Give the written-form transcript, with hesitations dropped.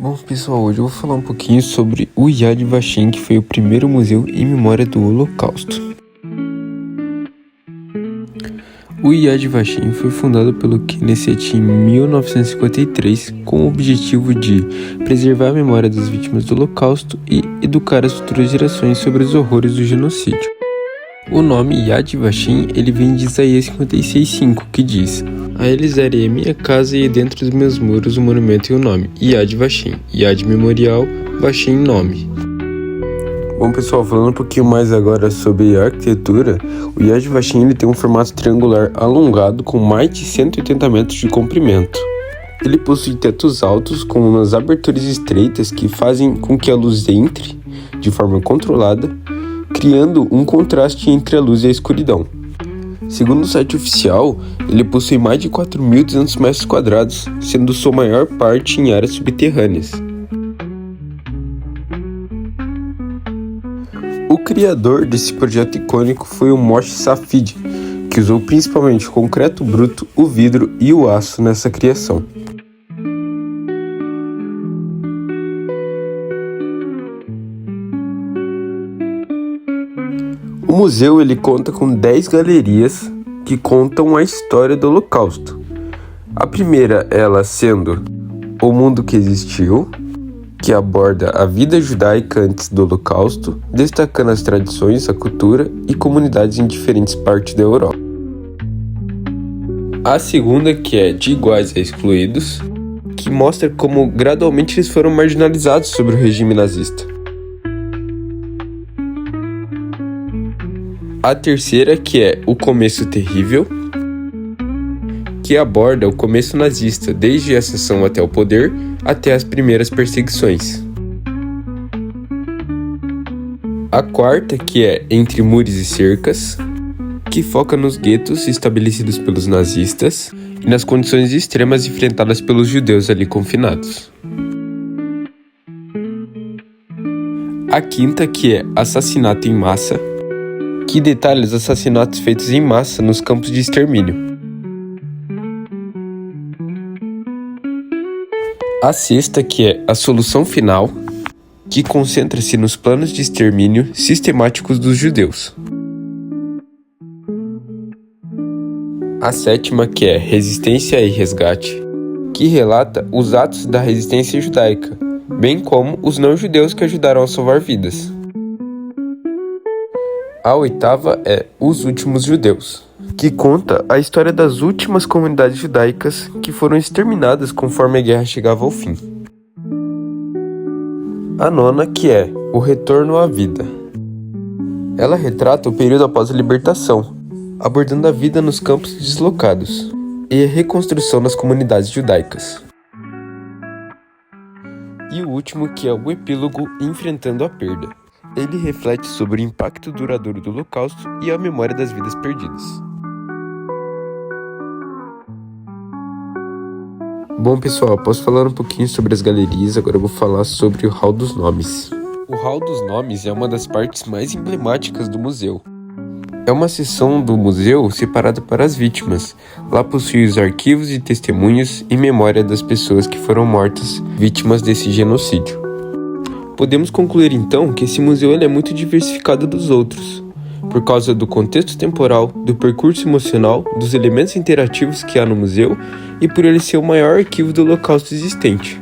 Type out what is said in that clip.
Bom, pessoal, hoje eu vou falar um pouquinho sobre o Yad Vashem, que foi o primeiro museu em memória do Holocausto. O Yad Vashem foi fundado pelo Knesset em 1953 com o objetivo de preservar a memória das vítimas do Holocausto e educar as futuras gerações sobre os horrores do genocídio. O nome Yad Vashem ele vem de Isaías 56:5, que diz: "A eles darei a minha casa e dentro dos meus muros o monumento e o nome, Yad Vashem, Yad memorial, Vashem nome." Bom, pessoal, falando um pouquinho mais agora sobre a arquitetura, o Yad Vashem ele tem um formato triangular alongado com mais de 180 metros de comprimento. Ele possui tetos altos com umas aberturas estreitas que fazem com que a luz entre de forma controlada, criando um contraste entre a luz e a escuridão. Segundo o site oficial, ele possui mais de 4.200 metros quadrados, sendo sua maior parte em áreas subterrâneas. O criador desse projeto icônico foi o Moshe Safdie, que usou principalmente o concreto bruto, o vidro e o aço nessa criação. O museu ele conta com 10 galerias que contam a história do Holocausto. A primeira, ela sendo O Mundo que Existiu, que aborda a vida judaica antes do Holocausto, destacando as tradições, a cultura e comunidades em diferentes partes da Europa. A segunda, que é De Iguais a Excluídos, que mostra como gradualmente eles foram marginalizados sobre o regime nazista. A terceira, que é O Começo Terrível, que aborda o começo nazista, desde a ascensão até o poder, até as primeiras perseguições. A quarta, que é Entre Muros e Cercas, que foca nos guetos estabelecidos pelos nazistas e nas condições extremas enfrentadas pelos judeus ali confinados. A quinta, que é Assassinato em Massa, que detalha os assassinatos feitos em massa nos campos de extermínio. A sexta, que é A Solução Final, que concentra-se nos planos de extermínio sistemáticos dos judeus. A sétima, que é Resistência e Resgate, que relata os atos da resistência judaica, bem como os não-judeus que ajudaram a salvar vidas. A oitava é Os Últimos Judeus, que conta a história das últimas comunidades judaicas que foram exterminadas conforme a guerra chegava ao fim. A nona, que é O Retorno à Vida. Ela retrata o período após a libertação, abordando a vida nos campos deslocados e a reconstrução das comunidades judaicas. E o último, que é o Epílogo Enfrentando a Perda. Ele reflete sobre o impacto duradouro do Holocausto e a memória das vidas perdidas. Bom, pessoal, após falar um pouquinho sobre as galerias, agora eu vou falar sobre o Hall dos Nomes. O Hall dos Nomes é uma das partes mais emblemáticas do museu. É uma seção do museu separada para as vítimas. Lá possui os arquivos e testemunhos em memória das pessoas que foram mortas vítimas desse genocídio. Podemos concluir então que esse museu é muito diversificado dos outros, por causa do contexto temporal, do percurso emocional, dos elementos interativos que há no museu e por ele ser o maior arquivo do Holocausto existente.